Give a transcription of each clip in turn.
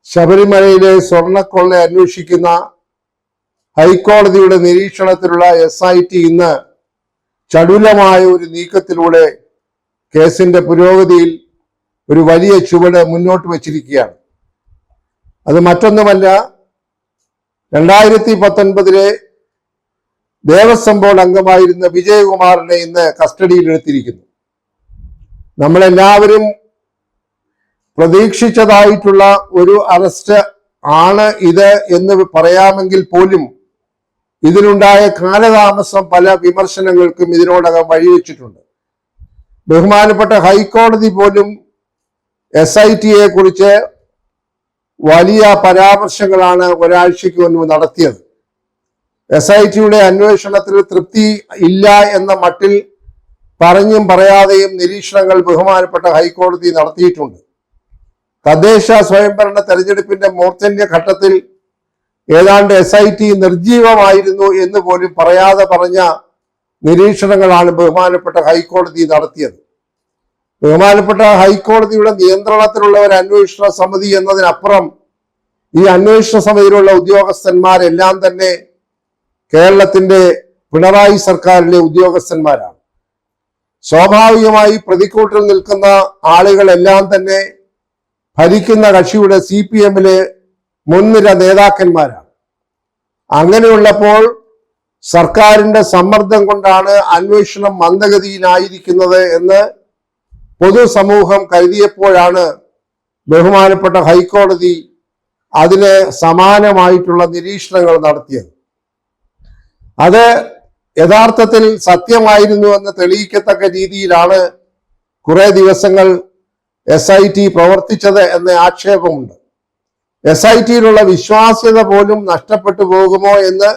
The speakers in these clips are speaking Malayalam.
ശബരിമലയിലെ സ്വർണ്ണക്കൊള്ള അന്വേഷിക്കുന്ന ഹൈക്കോടതിയുടെ നിരീക്ഷണത്തിലുള്ള SIT ഇന്ന് ചടുലമായ ഒരു നീക്കത്തിലൂടെ കേസിന്റെ പുരോഗതിയിൽ ഒരു വലിയ ചുവട് മുന്നോട്ട് വച്ചിരിക്കുകയാണ്. അത് മറ്റൊന്നുമല്ല, 2019 ദേവസ്വം ബോർഡ് അംഗമായിരുന്ന വിജയകുമാറിനെ ഇന്ന് കസ്റ്റഡിയിലെടുത്തിരിക്കുന്നു. നമ്മളെല്ലാവരും പ്രതീക്ഷിച്ചതായിട്ടുള്ള ഒരു അറസ്റ്റ് ആണ് ഇത് എന്ന് പറയാമെങ്കിൽ പോലും ഇതിനുണ്ടായ കാലതാമസം പല വിമർശനങ്ങൾക്കും ഇതിനോടകം വഴിവെച്ചിട്ടുണ്ട്. ബഹുമാനപ്പെട്ട ഹൈക്കോടതി പോലും SITയെ കുറിച്ച് വലിയ പരാമർശങ്ങളാണ് ഒരാഴ്ചയ്ക്ക് മുൻപ് നടത്തിയത്. SITയുടെ അന്വേഷണത്തിൽ തൃപ്തി ഇല്ല എന്ന മട്ടിൽ പറഞ്ഞും പറയാതെയും നിരീക്ഷണങ്ങൾ ബഹുമാനപ്പെട്ട ഹൈക്കോടതി നടത്തിയിട്ടുണ്ട്. തദ്ദേശ സ്വയംഭരണ തെരഞ്ഞെടുപ്പിന്റെ മൂർധന്യ ഘട്ടത്തിൽ ഏതാണ്ട് SIT നിർജീവമായിരുന്നു എന്ന് പോലും പറയാതെ പറഞ്ഞ നിരീക്ഷണങ്ങളാണ് ബഹുമാനപ്പെട്ട ഹൈക്കോടതി നടത്തിയത്. ബഹുമാനപ്പെട്ട ഹൈക്കോടതിയുടെ നിയന്ത്രണത്തിലുള്ള ഒരു അന്വേഷണ സമിതി എന്നതിനപ്പുറം ഈ അന്വേഷണ സമിതിയിലുള്ള ഉദ്യോഗസ്ഥന്മാരെല്ലാം തന്നെ കേരളത്തിന്റെ പിണറായി സർക്കാരിലെ ഉദ്യോഗസ്ഥന്മാരാണ്. സ്വാഭാവികമായി പ്രതിക്കൂട്ടിൽ നിൽക്കുന്ന ആളുകളെല്ലാം തന്നെ ഭരിക്കുന്ന കക്ഷിയുടെ CPMലെ മുൻനിര നേതാക്കന്മാരാണ്. അങ്ങനെയുള്ളപ്പോൾ സർക്കാരിന്റെ സമ്മർദ്ദം കൊണ്ടാണ് അന്വേഷണം മന്ദഗതിയിലായിരിക്കുന്നത് എന്ന് പൊതുസമൂഹം കരുതിയപ്പോഴാണ് ബഹുമാനപ്പെട്ട ഹൈക്കോടതി അതിന് സമാനമായിട്ടുള്ള നിരീക്ഷണങ്ങൾ നടത്തിയത്. അത് യഥാർത്ഥത്തിൽ സത്യമായിരുന്നു എന്ന് തെളിയിക്കത്തക്ക രീതിയിലാണ് കുറെ ദിവസങ്ങൾ SIT പ്രവർത്തിച്ചത് എന്ന ആക്ഷേപമുണ്ട്. SITയിലുള്ള വിശ്വാസ്യത പോലും നഷ്ടപ്പെട്ടു പോകുമോ എന്ന്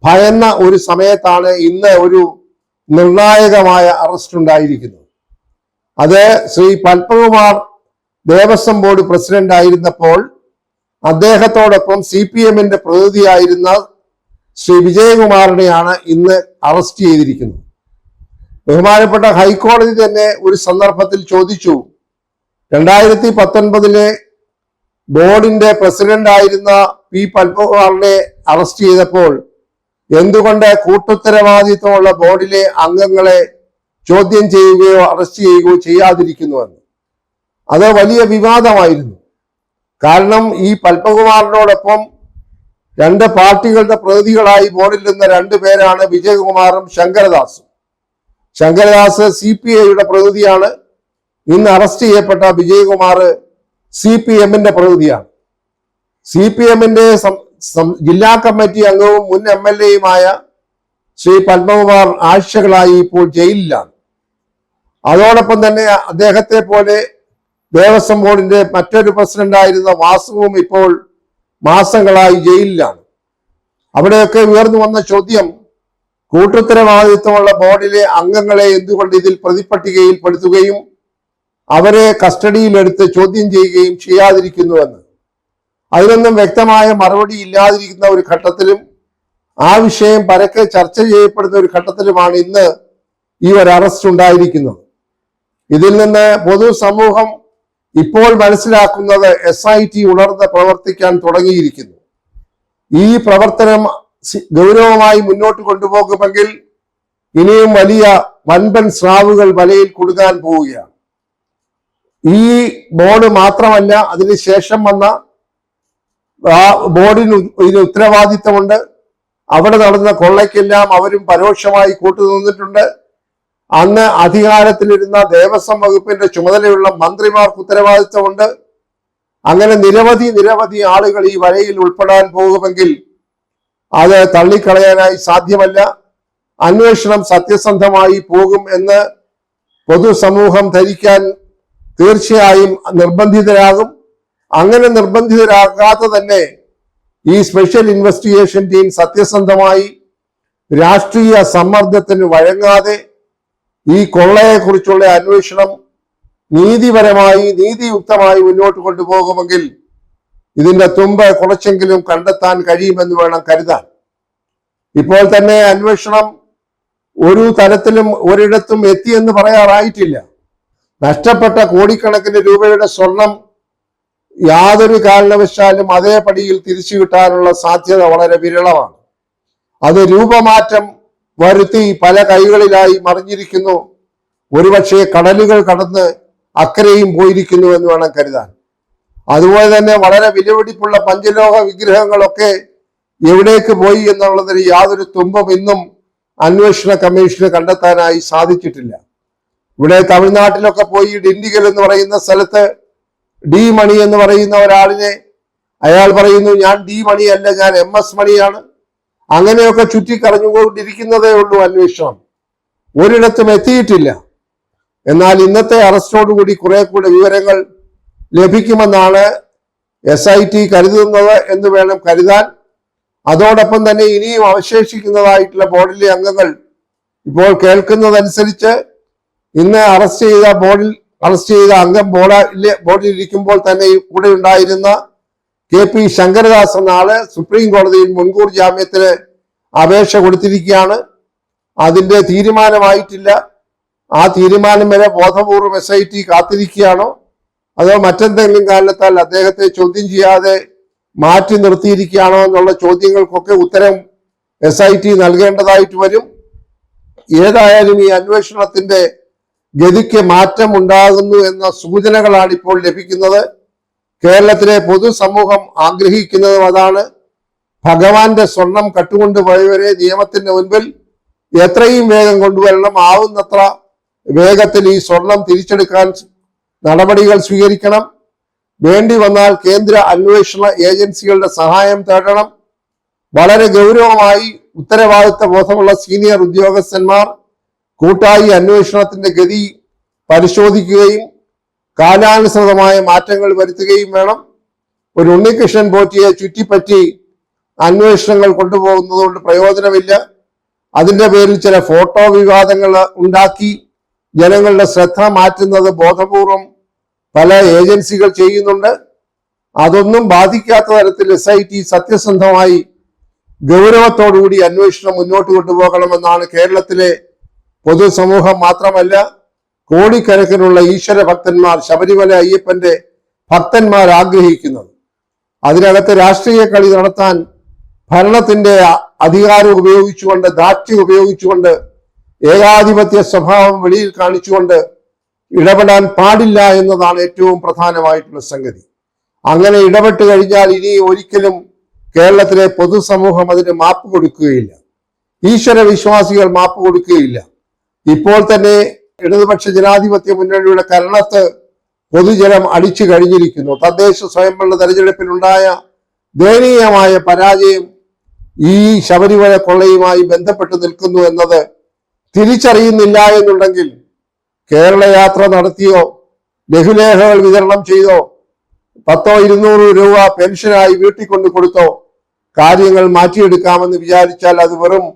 ഭയന്ന ഒരു സമയത്താണ് ഇന്ന് ഒരു നിർണായകമായ അറസ്റ്റ് ഉണ്ടായിരിക്കുന്നത്. അത് ശ്രീ പത്മകുമാർ ദേവസ്വം ബോർഡ് പ്രസിഡന്റ് ആയിരുന്നപ്പോൾ അദ്ദേഹത്തോടൊപ്പം CPMന്റെ പ്രതിനിധിയായിരുന്ന ശ്രീ വിജയകുമാറിനെയാണ് ഇന്ന് അറസ്റ്റ് ചെയ്തിരിക്കുന്നത്. ബഹുമാനപ്പെട്ട ഹൈക്കോടതി തന്നെ ഒരു സന്ദർഭത്തിൽ ചോദിച്ചു, 2019 ബോർഡിന്റെ പ്രസിഡന്റ് ആയിരുന്ന P പത്മകുമാറിനെ അറസ്റ്റ് ചെയ്തപ്പോൾ എന്തുകൊണ്ട് കൂട്ടുത്തരവാദിത്വമുള്ള ബോർഡിലെ അംഗങ്ങളെ ചോദ്യം ചെയ്യുകയോ അറസ്റ്റ് ചെയ്യുകയോ ചെയ്യാതിരിക്കുന്നുവെന്ന്. അത് വലിയ വിവാദമായിരുന്നു. കാരണം ഈ പത്മകുമാറിനോടൊപ്പം രണ്ട് പാർട്ടികളുടെ പ്രതിനിധികളായി ബോർഡിൽ നിന്ന് 2 പേരാണ് വിജയകുമാറും ശങ്കരദാസും. ശങ്കരദാസ് CPIയുടെ പ്രതിനിധിയാണ്. ഇന്ന് അറസ്റ്റ് ചെയ്യപ്പെട്ട വിജയകുമാർ CPMന്റെ പ്രതിനിധിയാണ്. CPMന്റെ ജില്ലാ കമ്മിറ്റി അംഗവും മുൻ MLAയുമായ ശ്രീ പത്മകുമാർ ആഴ്ചകളായി ഇപ്പോൾ ജയിലിലാണ്. അതോടൊപ്പം തന്നെ അദ്ദേഹത്തെ പോലെ ദേവസ്വം ബോർഡിന്റെ മറ്റൊരു പ്രസിഡന്റായിരുന്ന വാസുവും ഇപ്പോൾ മാസങ്ങളായി ജയിലിലാണ്. അവിടെയൊക്കെ ഉയർന്നു വന്ന ചോദ്യം, കൂട്ടുത്തരവാദിത്വമുള്ള ബോർഡിലെ അംഗങ്ങളെ എന്തുകൊണ്ട് ഇതിൽ പ്രതിപട്ടികയിൽ പെടുത്തുകയും അവരെ കസ്റ്റഡിയിലെടുത്ത് ചോദ്യം ചെയ്യുകയും ചെയ്യാതിരിക്കുന്നുവെന്ന്. അതിനൊന്നും വ്യക്തമായ മറുപടി ഇല്ലാതിരിക്കുന്ന ഒരു ഘട്ടത്തിലും ആ വിഷയം പരക്കെ ചർച്ച ചെയ്യപ്പെടുന്ന ഒരു ഘട്ടത്തിലുമാണ് ഇന്ന് ഈ ഒരു അറസ്റ്റ് ഉണ്ടായിരിക്കുന്നത്. ഇതിൽ നിന്ന് പൊതുസമൂഹം ഇപ്പോൾ മനസ്സിലാക്കുന്നത് SIT ഉണർന്ന് പ്രവർത്തിക്കാൻ തുടങ്ങിയിരിക്കുന്നു. ഈ പ്രവർത്തനം ഗൗരവമായി മുന്നോട്ട് കൊണ്ടുപോകുമെങ്കിൽ ഇനിയും വലിയ വൻപൻ സ്രാവുകൾ വലയിൽ കുടുങ്ങാൻ പോവുകയാണ്. ഈ ബോർഡ് മാത്രമല്ല, അതിനുശേഷം വന്ന ബോർഡിന് ഇതിന് ഉത്തരവാദിത്തമുണ്ട്. അവിടെ നടന്ന കൊള്ളയ്ക്കെല്ലാം അവരും പരോക്ഷമായി കൂട്ടുനിന്നിട്ടുണ്ട്. അന്ന് അധികാരത്തിലിരുന്ന ദേവസ്വം വകുപ്പിന്റെ ചുമതലയുള്ള മന്ത്രിമാർക്ക് ഉത്തരവാദിത്തമുണ്ട്. അങ്ങനെ നിരവധി ആളുകൾ ഈ വലയിൽ ഉൾപ്പെടാൻ പോകുമെങ്കിൽ അത് തള്ളിക്കളയാനായി സാധ്യമല്ല. അന്വേഷണം സത്യസന്ധമായി പോകും എന്ന് പൊതുസമൂഹം ധരിക്കാൻ തീർച്ചയായും നിർബന്ധിതരാകും. അങ്ങനെ നിർബന്ധിതരാകാതെ തന്നെ ഈ സ്പെഷ്യൽ ഇൻവെസ്റ്റിഗേഷൻ ടീം സത്യസന്ധമായി രാഷ്ട്രീയ സമ്മർദ്ദത്തിന് വഴങ്ങാതെ ഈ കൊള്ളയെക്കുറിച്ചുള്ള അന്വേഷണം നീതിപരമായി നീതിയുക്തമായി മുന്നോട്ട് കൊണ്ടുപോകുമെങ്കിൽ ഇതിന്റെ തുമ്പ് കുറച്ചെങ്കിലും കണ്ടെത്താൻ കഴിയുമെന്ന് വേണം കരുതാൻ. ഇപ്പോൾ തന്നെ അന്വേഷണം ഒരു തരത്തിലും ഒരിടത്തും എത്തിയെന്ന് പറയാറായിട്ടില്ല. നഷ്ടപ്പെട്ട കോടിക്കണക്കിന് രൂപയുടെ സ്വർണം യാതൊരു കാരണവശാലും അതേ പടിയിൽ തിരിച്ചു കിട്ടാനുള്ള സാധ്യത വളരെ വിരളമാണ്. അത് രൂപമാറ്റം വരുത്തി പല കൈകളിലായി മറിഞ്ഞിരിക്കുന്നു. ഒരുപക്ഷെ കടലുകൾ കടന്ന് അക്കരെയും പോയിരിക്കുന്നു എന്ന് വേണം കരുതാൻ. അതുപോലെ തന്നെ വളരെ വിലപിടിപ്പുള്ള പഞ്ചലോഹ വിഗ്രഹങ്ങളൊക്കെ എവിടേക്ക് പോയി എന്നുള്ളതിന് യാതൊരു തുമ്പും ഇന്നും അന്വേഷണ കമ്മീഷന് കണ്ടെത്താനായി സാധിച്ചിട്ടില്ല. ഇവിടെ തമിഴ്നാട്ടിലൊക്കെ പോയി ഡിണ്ടിഗൽ എന്ന് പറയുന്ന സ്ഥലത്ത് ഡി മണി എന്ന് പറയുന്ന ഒരാളിനെ അയാൾ പറയുന്നു, ഞാൻ ഡി മണിയല്ല, ഞാൻ MS മണിയാണ്. അങ്ങനെയൊക്കെ ചുറ്റിക്കറഞ്ഞുകൊണ്ടിരിക്കുന്നതേ ഉള്ളൂ അന്വേഷണം, ഒരിടത്തും എത്തിയിട്ടില്ല. എന്നാൽ ഇന്നത്തെ അറസ്റ്റോടുകൂടി കുറെ കൂടെ വിവരങ്ങൾ ലഭിക്കുമെന്നാണ് SIT കരുതുന്നത് എന്ന് വേണം കരുതാൻ. അതോടൊപ്പം തന്നെ ഇനിയും അവശേഷിക്കുന്നതായിട്ടുള്ള ബോർഡിലെ അംഗങ്ങൾ ഇപ്പോൾ കേൾക്കുന്നതനുസരിച്ച് ഇന്ന് അറസ്റ്റ് ചെയ്ത അംഗം ബോർഡിൽ ഇരിക്കുമ്പോൾ തന്നെ കൂടെ ഉണ്ടായിരുന്ന KP ശങ്കരദാസ് എന്ന ആള് സുപ്രീം കോടതിയിൽ മുൻകൂർ ജാമ്യത്തിന് അപേക്ഷ കൊടുത്തിരിക്കുകയാണ്. അതിന്റെ തീരുമാനമായിട്ടില്ല. ആ തീരുമാനം വരെ ബോധപൂർവം SIT കാത്തിരിക്കുകയാണോ അതോ മറ്റെന്തെങ്കിലും കാരണത്താൽ അദ്ദേഹത്തെ ചോദ്യം ചെയ്യാതെ മാറ്റി നിർത്തിയിരിക്കുകയാണോ എന്നുള്ള ചോദ്യങ്ങൾക്കൊക്കെ ഉത്തരം SIT നൽകേണ്ടതായിട്ട് വരും. ഏതായാലും ഈ അന്വേഷണത്തിന്റെ ഗതിക്ക് മാറ്റം ഉണ്ടാകുന്നു എന്ന സൂചനകളാണ് ഇപ്പോൾ ലഭിക്കുന്നത്. കേരളത്തിലെ പൊതുസമൂഹം ആഗ്രഹിക്കുന്നതും അതാണ്. ഭഗവാന്റെ സ്വർണം കട്ടുകൊണ്ടുപോയവരെ നിയമത്തിന്റെ മുൻപിൽ എത്രയും വേഗം കൊണ്ടുവരണം. ആവുന്നത്ര വേഗത്തിൽ ഈ സ്വർണം തിരിച്ചെടുക്കാൻ നടപടികൾ സ്വീകരിക്കണം. വേണ്ടി വന്നാൽ കേന്ദ്ര അന്വേഷണ ഏജൻസികളുടെ സഹായം തേടണം. വളരെ ഗൗരവമായി ഉത്തരവാദിത്ത ബോധമുള്ള സീനിയർ ഉദ്യോഗസ്ഥന്മാർ കൂട്ടായി അന്വേഷണത്തിന്റെ ഗതി പരിശോധിക്കുകയും കാലാനുസൃതമായ മാറ്റങ്ങൾ വരുത്തുകയും വേണം. ഒരു ഉണ്ണികൃഷ്ണൻ പോറ്റിയെ ചുറ്റിപ്പറ്റി അന്വേഷണങ്ങൾ കൊണ്ടുപോകുന്നത് കൊണ്ട് പ്രയോജനമില്ല. അതിന്റെ പേരിൽ ചില ഫോട്ടോ വിവാദങ്ങൾ ഉണ്ടാക്കി ജനങ്ങളുടെ ശ്രദ്ധ മാറ്റുന്നത് ബോധപൂർവം പല ഏജൻസികൾ ചെയ്യുന്നുണ്ട്. അതൊന്നും ബാധിക്കാത്ത തരത്തിൽ SIT സത്യസന്ധമായി ഗൗരവത്തോടുകൂടി അന്വേഷണം മുന്നോട്ട് കൊണ്ടുപോകണമെന്നാണ് കേരളത്തിലെ പൊതുസമൂഹം മാത്രമല്ല കോടിക്കണക്കിനുള്ള ഈശ്വര ഭക്തന്മാർ, ശബരിമല അയ്യപ്പന്റെ ഭക്തന്മാർ ആഗ്രഹിക്കുന്നത്. അതിനകത്ത് രാഷ്ട്രീയ കളി നടത്താൻ ഭരണത്തിന്റെ അധികാരം ഉപയോഗിച്ചുകൊണ്ട്, ധാർഷ്ട്യം ഉപയോഗിച്ചുകൊണ്ട്, ഏകാധിപത്യ സ്വഭാവം വെളിയിൽ കാണിച്ചുകൊണ്ട് ഇടപെടാൻ പാടില്ല എന്നതാണ് ഏറ്റവും പ്രധാനമായിട്ടുള്ള സംഗതി. അങ്ങനെ ഇടപെട്ട് കഴിഞ്ഞാൽ ഇനി ഒരിക്കലും കേരളത്തിലെ പൊതുസമൂഹം അതിന് മാപ്പ് കൊടുക്കുകയില്ല. ഈശ്വര വിശ്വാസികൾ മാപ്പ് കൊടുക്കുകയില്ല. ഇപ്പോൾ തന്നെ ഇടതുപക്ഷ ജനാധിപത്യ മുന്നണിയുടെ കരണത്ത് പൊതുജനം അടിച്ചു കഴിഞ്ഞിരിക്കുന്നു. തദ്ദേശ സ്വയംഭരണ തെരഞ്ഞെടുപ്പിലുണ്ടായ ദയനീയമായ പരാജയം ഈ ശബരിമല കൊള്ളയുമായി ബന്ധപ്പെട്ട് നിൽക്കുന്നു എന്നത് തിരിച്ചറിയുന്നില്ല എന്നുണ്ടെങ്കിൽ കേരള യാത്ര നടത്തിയോ ലഘുലേഖകൾ വിതരണം ചെയ്തോ 100-200 രൂപ പെൻഷനായി വീട്ടിൽ കൊണ്ടു കൊടുത്തോ കാര്യങ്ങൾ മാറ്റിയെടുക്കാമെന്ന് വിചാരിച്ചാൽ അത് വെറും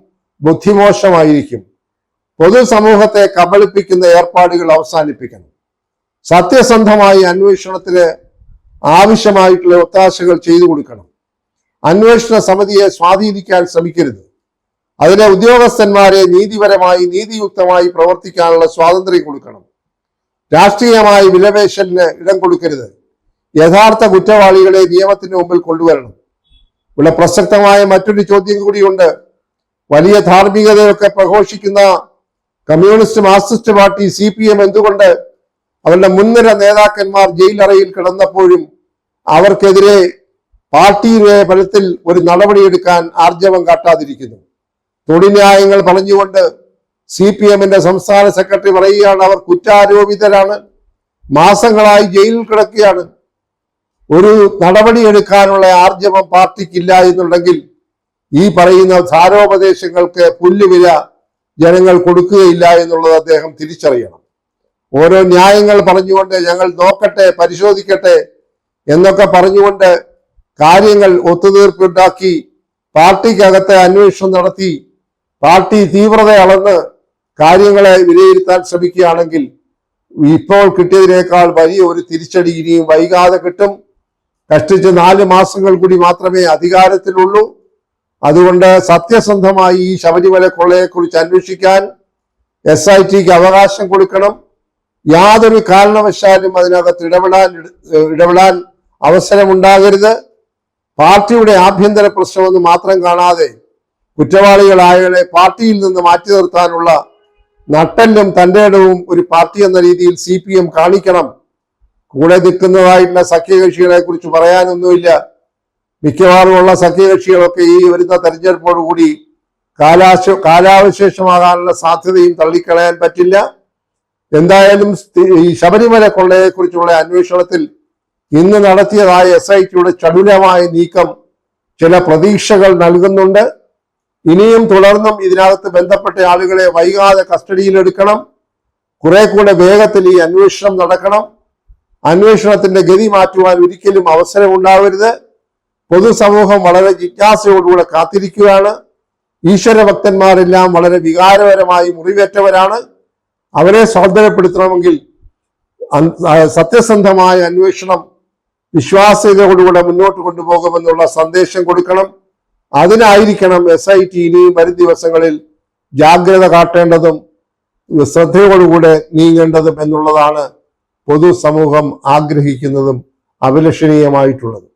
ബുദ്ധിമോശമായിരിക്കും. പൊതുസമൂഹത്തെ കബളിപ്പിക്കുന്ന ഏർപ്പാടുകൾ അവസാനിപ്പിക്കണം. സത്യസന്ധമായി അന്വേഷണത്തിന് ആവശ്യമായിട്ടുള്ള ഒത്താശകൾ ചെയ്തു കൊടുക്കണം. അന്വേഷണ സമിതിയെ സ്വാധീനിക്കാൻ ശ്രമിക്കരുത്. അതിലെ ഉദ്യോഗസ്ഥന്മാരെ നീതിപരമായി നീതിയുക്തമായി പ്രവർത്തിക്കാനുള്ള സ്വാതന്ത്ര്യം കൊടുക്കണം. രാഷ്ട്രീയമായ വിലപേശലിന് ഇടം കൊടുക്കരുത്. യഥാർത്ഥ കുറ്റവാളികളെ നിയമത്തിന് മുമ്പിൽ കൊണ്ടുവരണം. ഇവിടെ പ്രസക്തമായ മറ്റൊരു ചോദ്യം കൂടിയുണ്ട്. വലിയ ധാർമ്മികതയൊക്കെ പ്രഘോഷിക്കുന്ന കമ്മ്യൂണിസ്റ്റ് മാർക്സിസ്റ്റ് പാർട്ടി CPM എന്തുകൊണ്ട് അവരുടെ മുൻനിര നേതാക്കന്മാർ ജയിലറയിൽ കിടന്നപ്പോഴും അവർക്കെതിരെ പാർട്ടിയുടെ ഫലത്തിൽ ഒരു നടപടിയെടുക്കാൻ ആർജവം കാട്ടാതിരിക്കുന്നു? തൊഴിൽന്യായങ്ങൾ പറഞ്ഞുകൊണ്ട് CPMന്റെ സംസ്ഥാന സെക്രട്ടറി പറയുകയാണ് അവർ കുറ്റാരോപിതരാണ്, മാസങ്ങളായി ജയിലിൽ കിടക്കുകയാണ്. ഒരു നടപടിയെടുക്കാനുള്ള ആർജവം പാർട്ടിക്കില്ല എന്നുണ്ടെങ്കിൽ ഈ പറയുന്ന ധാരോപദേശങ്ങൾക്ക് പുല്ലുവില ജനങ്ങൾ കൊടുക്കുകയില്ല എന്നുള്ളത് അദ്ദേഹം തിരിച്ചറിയണം. ഓരോ ന്യായങ്ങൾ പറഞ്ഞുകൊണ്ട് ഞങ്ങൾ നോക്കട്ടെ, പരിശോധിക്കട്ടെ എന്നൊക്കെ പറഞ്ഞുകൊണ്ട് കാര്യങ്ങൾ ഒത്തുതീർപ്പുണ്ടാക്കി പാർട്ടിക്കകത്തെ അന്വേഷണം നടത്തി പാർട്ടി തീവ്രത അളന്ന് കാര്യങ്ങളെ വിലയിരുത്താൻ ശ്രമിക്കുകയാണെങ്കിൽ ഇപ്പോൾ കിട്ടിയതിനേക്കാൾ വലിയ ഒരു തിരിച്ചടി ഇനിയും വൈകാതെ കിട്ടും. കഷ്ടിച്ച് 4 മാസങ്ങൾ കൂടി മാത്രമേ അധികാരത്തിലുള്ളൂ. അതുകൊണ്ട് സത്യസന്ധമായി ഈ ശബരിമല കൊള്ളയെക്കുറിച്ച് അന്വേഷിക്കാൻ SITക്ക് അവകാശം കൊടുക്കണം. യാതൊരു കാരണവശാലും അതിനകത്ത് ഇടപെടാൻ അവസരമുണ്ടാകരുത്. പാർട്ടിയുടെ ആഭ്യന്തര പ്രശ്നമെന്ന് മാത്രം കാണാതെ കുറ്റവാളികളായവരെ പാർട്ടിയിൽ നിന്ന് മാറ്റി നിർത്താനുള്ള നട്ടെല്ലും തന്റെ ഇടവും ഒരു പാർട്ടി എന്ന രീതിയിൽ CPM കാണിക്കണം. കൂടെ നിൽക്കുന്നതായിട്ടുള്ള സഖ്യകക്ഷികളെ കുറിച്ച് പറയാനൊന്നുമില്ല. മിക്കവാറുമുള്ള സഖ്യകക്ഷികളൊക്കെ ഈ വരുന്ന തെരഞ്ഞെടുപ്പോടുകൂടി കാലാവശേഷമാകാനുള്ള സാധ്യതയും തള്ളിക്കളയാൻ പറ്റില്ല. എന്തായാലും ഈ ശബരിമല കൊള്ളയെക്കുറിച്ചുള്ള അന്വേഷണത്തിൽ ഇന്ന് നടത്തിയതായ SITയുടെ ചടുലമായ നീക്കം ചില പ്രതീക്ഷകൾ നൽകുന്നുണ്ട്. ഇനിയും തുടർന്നും ഇതിനകത്ത് ബന്ധപ്പെട്ട ആളുകളെ വൈകാതെ കസ്റ്റഡിയിലെടുക്കണം. കുറെ കൂടെ വേഗത്തിൽ ഈ അന്വേഷണം നടക്കണം. അന്വേഷണത്തിന്റെ ഗതി മാറ്റുവാൻ ഒരിക്കലും അവസരം ഉണ്ടാവരുത്. പൊതുസമൂഹം വളരെ ജിജ്ഞാസയോടുകൂടെ കാത്തിരിക്കുകയാണ്. ഈശ്വര ഭക്തന്മാരെല്ലാം വളരെ വികാരപരമായി മുറിവേറ്റവരാണ്. അവരെ സ്വാതന്ത്ര്യപ്പെടുത്തണമെങ്കിൽ സത്യസന്ധമായ അന്വേഷണം വിശ്വാസ്യതയോടുകൂടെ മുന്നോട്ട് കൊണ്ടുപോകുമെന്നുള്ള സന്ദേശം കൊടുക്കണം. അതിനായിരിക്കണം SIT ഇനിയും വരും ദിവസങ്ങളിൽ ജാഗ്രത കാട്ടേണ്ടതും ശ്രദ്ധയോടുകൂടെ നീങ്ങേണ്ടതും എന്നുള്ളതാണ് പൊതുസമൂഹം ആഗ്രഹിക്കുന്നതും അഭിലഷണീയമായിട്ടുള്ളത്.